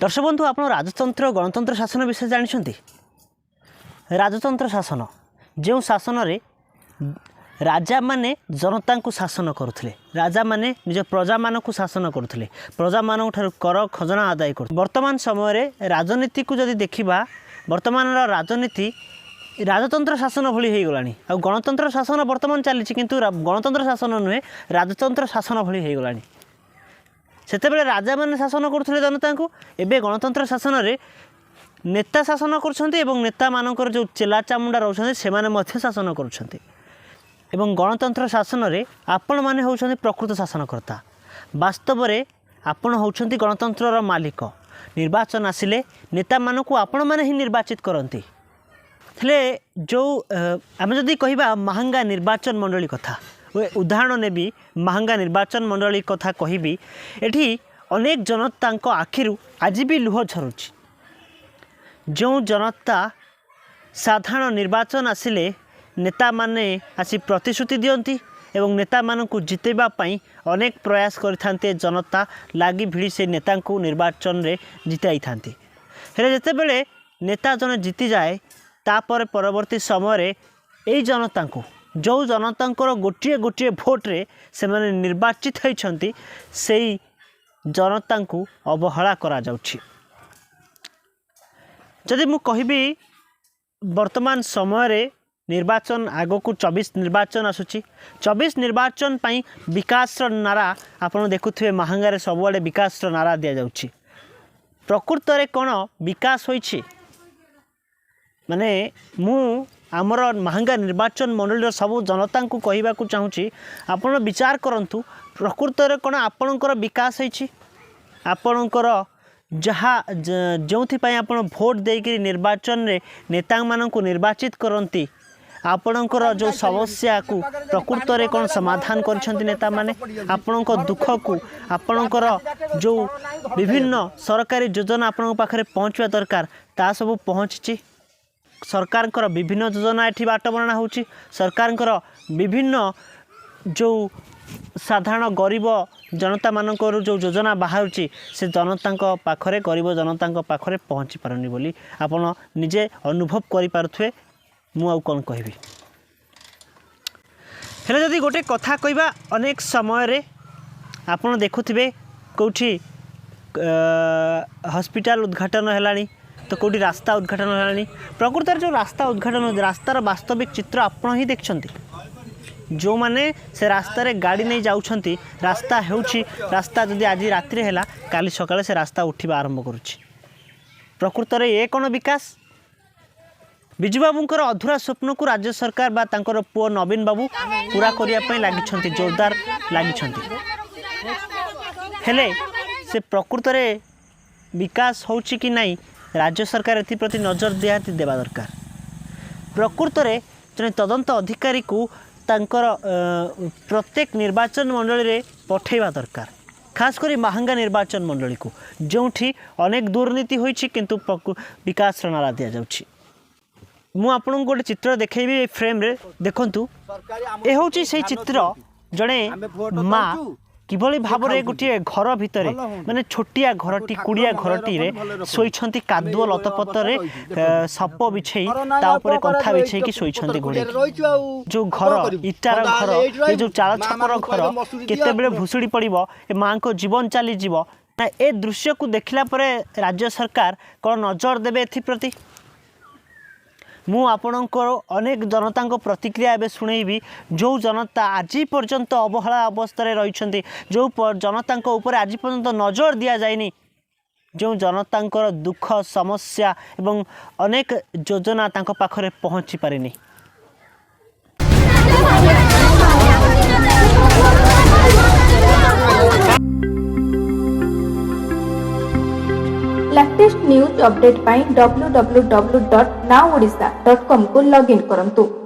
दर्शक बंधु आप राजतंत्र गणतंत्र शासन विषय जानते। राजतंत्र शासन जो शासन रे राजा माने जनता को शासन करुले, राजा माने निज प्रजा मान को शासन करुले, प्रजा मान कर खजना आदाय कर। वर्तमान समय राजनीति को जदि देखा, वर्तमान राजनीति राजतंत्र शासन भली हो गलानी। आ गणतंत्र शासन वर्तमान चली, किंतु गणतंत्र शासन नुहे राजतंत्र शासन भली हो गलानी। सेतेबेले राजा माने शासन करुले जनता को, एबे गणतंत्र शासन रे नेता शासन करुछन्ते एवं नेता मानकर जो चेला चामुंडा रहउछन्ते सेमाने मध्य शासन करुछन्ते। एवं गणतंत्र शासन रे आपण माने होउछन्ते प्रकृत शासनकर्ता। वास्तव रे आपण होउछन्ते गणतंत्रर मालिक। निर्वाचन आसिले नेता मानकु आपण माने ही निर्वाचित करन्ति। थले जो आमे जदि कहिबा महंगा निर्वाचन मंडली कथा, उदाहरण नेबी महंगा निर्वाचन मंडली कथा कहिबी, एठी अनेक जनता आखिरु आज भी लुह झरुछि। जो जनता साधारण निर्वाचन आसिले नेता माने आसी प्रतिश्रुति दियंती एवं नेता मानकु जितेबा पई अनेक प्रयास करिथान्ते। जनता लागी भिड़ी से नेता को निर्वाचन रे जिताई थांती। हेले जेतेबेले नेता जने जीति जाए, तापर परवर्ती समय रे एई जनता को जो जनता गोटे गोटे भोट रे से माने निर्वाचित होइछन्ती, सेई जनता को अवहेला करा जाउछि। जदि मु कहिबी वर्तमान समय रे निर्वाचन आगो को 24 निर्वाचन आसुची, 24 निर्वाचन पाई विकास नारा आपण देखुथिबे महंगारे सबुआडे विकास नारा दिया जाउची। प्रकृत रे कोन विकास होइछि? माने मु आमर महंगा निर्वाचन मंडली सबु जनता को कहवा चाहूँगी, आपण विचार करंतु प्रकृत रे कोन आपणकर विकास होइछि? आपणकर जहाँ जो आपण भोट देकर निर्वाचन रे नेता मानक निर्वाचित करती, आपणकर जो समस्या को प्रकृत रे कौन समाधान करछन्ति नेता माने? आपणक दुख को, आपणकर जो विभिन्न सरकारी योजना आपण पाखरे पहुँचवा दरकार, ता सब पहुँची? सरकार विभिन्न योजना एठी बाट वर्णना होची। सरकार विभिन्न जो साधारण गरीब जनता मानकर जो योजना बाहर से जनता पाखरे, गरीब जनता पाखरे पहुँची पारनी बोली आपण निजे अनुभव करि पारुथुए। मु आउ कौन कहबी? हेले जदि गोटे कथा कहबा, अनेक समय रे आपण देखुथिबे कोठी हॉस्पिटल उद्घाटन हेलानी, तो कोठी रास्ता उद्घाटन हेलानी। प्रकृत जो रास्ता उद्घाटन, रास्तार वास्तविक चित्र आपण ही देखछन्ती। जो माने से रास्ता रे गाड़ी नहीं जाउछन्ती, रास्ता हेउछि, रास्ता जदि आज रात्रि हेला, काली सकाळे से रास्ता उठिबा आरंभ करुछि। प्रकृत रे ए कोन विकास? बिजू बाबूंकर अधूरा स्वप्न को राज्य सरकार बा तांकर पुओ नवीन बाबू पूरा करिया पई लागिछन्ती, जोरदार लागिछन्ती। हेले से प्रकृत रे विकास होउछि कि नहीं, राज्य सरकार एथि प्रति नजर दियाती देबा दरकार। प्रकृत रे जने तदंत अधिकारी को तांकर प्रत्येक निर्वाचन मंडली रे पठेबा दरकार, खास करी महंगा निर्वाचन मंडली को, जोठी अनेक दुर्नीति होइछि किंतु विकास नारा दिया जाउछि। मु आपन गोटे चित्र देखेबी फ्रेम रे, देखंतु ए होउछि से चित्र जड़े माँ किभली भाव रे गोटे घर भितर माने छोटिया घरटी, कुड़िया घरटी रे सोइछन्ती, कादुओ लतपत रे सप बिछेई ता ऊपर कंथा बिछेई कि सोइछन्ती घोड़े। जो घर इटार घर, ये जो चाल छपर घर, केते बेले भुसुड़ी पड़िबो, ए मां को जीवन चली जीवो ना। ए दृश्य को देखला परे राज्य सरकार कोन नजर देबे एथि प्रति? मु आपणकर अनेक जनता प्रतिक्रिया एवं शुणेबी। जो जनता आज पर्यंत अवहेला अवस्था रही, जो जनता ऊपर आज पर्यंत नजर दि जाएनी, जो जनता दुख समस्या एवं अनेक योजना तांको पाखरे पहुँची पारिनी। लेटेस्ट न्यूज अपडेट पाई www.nowodisha.com को लॉगिन करंतु।